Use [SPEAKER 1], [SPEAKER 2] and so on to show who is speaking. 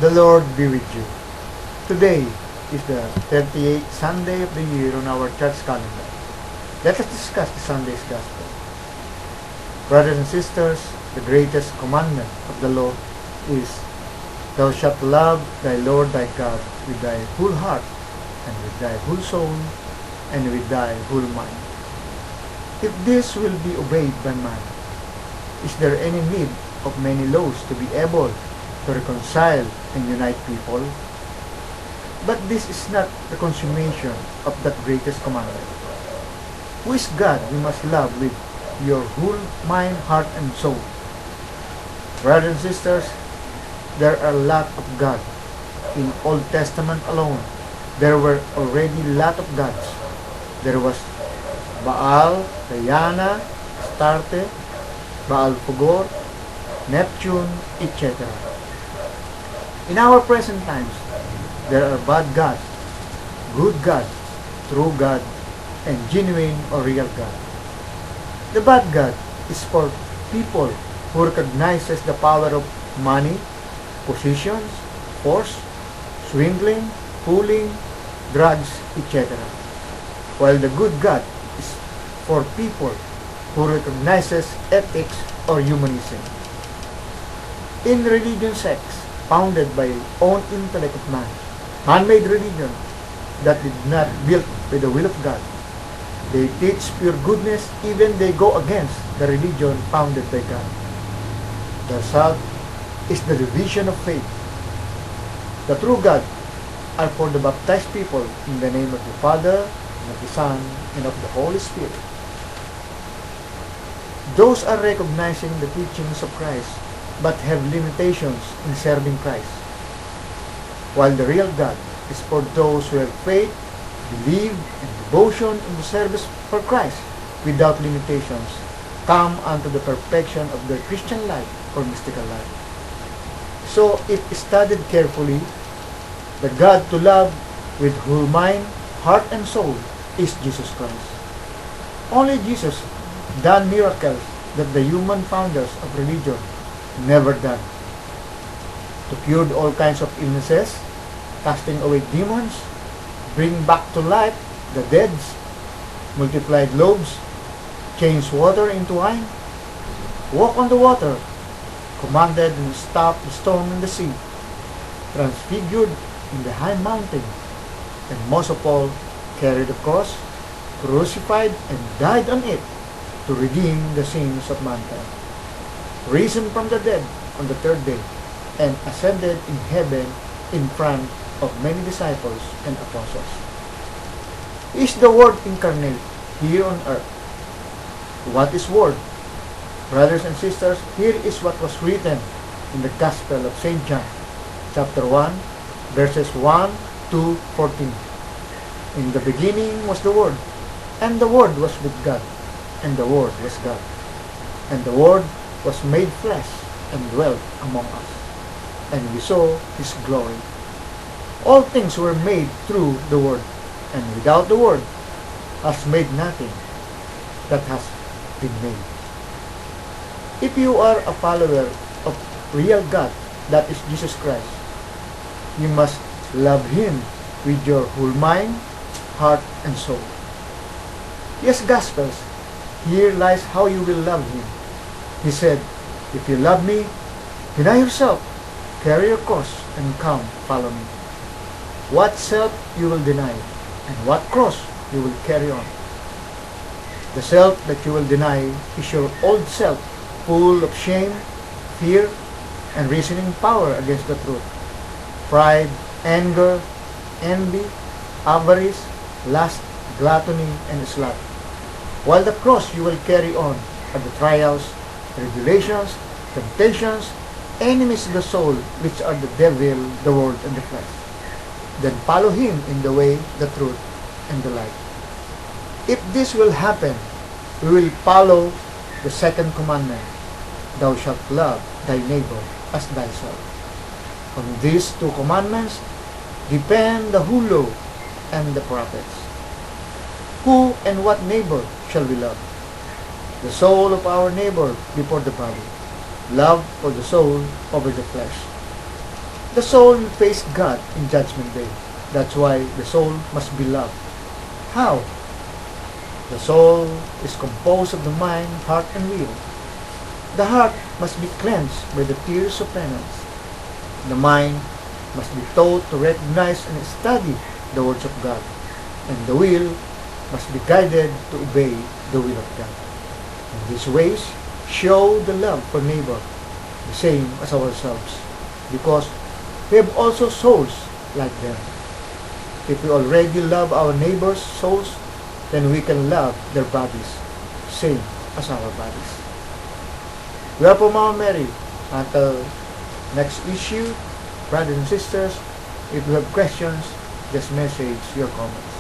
[SPEAKER 1] The Lord be with you. Today is the 38th Sunday of the year on our church calendar. Let us discuss the Sunday's Gospel. Brothers and sisters, the greatest commandment of the law is, Thou shalt love thy Lord thy God with thy whole heart, and with thy whole soul, and with thy whole mind. If this will be obeyed by man, is there any need of many laws to be able to reconcile and unite people? But this is not the consummation of that greatest commandment. Who is God you must love with your whole mind, heart, and soul? Brothers and sisters, there are a lot of gods. In Old Testament alone, there were already a lot of gods. There was Baal, Diana, Astarte, Baal Fugor, Neptune, etc. In our present times, there are bad gods, good God, true God, and genuine or real God. The bad God is for people who recognizes the power of money, positions, force, swindling, fooling, drugs, etc. While the good God is for people who recognizes ethics or humanism. In religion sects founded by own intellect of man, man-made religion that did not built by the will of God, they teach pure goodness even they go against the religion founded by God. The result is the division of faith. The true God are for the baptized people in the name of the Father, and of the Son, and of the Holy Spirit. Those are recognizing the teachings of Christ, but have limitations in serving Christ. While the real God is for those who have faith, believe, and devotion in the service for Christ without limitations, come unto the perfection of their Christian life or mystical life. So, if studied carefully, the God to love with whole mind, heart, and soul is Jesus Christ. Only Jesus done miracles that the human founders of religion never done. To cure all kinds of illnesses, casting away demons, bring back to life the dead, multiplied loaves, changed water into wine, walk on the water, commanded and stopped the storm in the sea, transfigured in the high mountain, and most of all, carried the cross, crucified, and died on it to redeem the sins of mankind, risen from the dead on the third day, and ascended in heaven in front of many disciples and apostles. Is the Word incarnate here on earth? What is Word? Brothers and sisters, here is what was written in the Gospel of St. John, chapter 1, verses 1 to 14. In the beginning was the Word, and the Word was with God, and the Word was God. And the Word was made flesh and dwelt among us, and we saw His glory. All things were made through the Word, and without the Word has made nothing that has been made. If you are a follower of real God, that is Jesus Christ, you must love Him with your whole mind, heart, and soul. Yes, Gospels, here lies how you will love Him. He said, if you love me, deny yourself, carry your cross, and come, follow me. What self you will deny, and what cross you will carry on. The self that you will deny is your old self, full of shame, fear, and reasoning power against the truth. Pride, anger, envy, avarice, lust, gluttony, and sloth. While the cross you will carry on are the trials, tribulations, temptations, enemies of the soul, which are the devil, the world, and the flesh. Then follow Him in the way, the truth, and the light. If this will happen, we will follow the second commandment, Thou shalt love thy neighbor as thyself. On these two commandments depend the whole law and the prophets. Who and what neighbor shall we love? The soul of our neighbor before the body. Love for the soul over the flesh. The soul will face God in Judgment Day. That's why the soul must be loved. How? The soul is composed of the mind, heart, and will. The heart must be cleansed by the tears of penance. The mind must be taught to recognize and study the words of God. And the will must be guided to obey the will of God. In these ways, show the love for neighbor, the same as ourselves, because we have also souls like them. If we already love our neighbor's souls, then we can love their bodies, same as our bodies. We are from Mama Mary. Until next issue, brothers and sisters, if you have questions, just message your comment.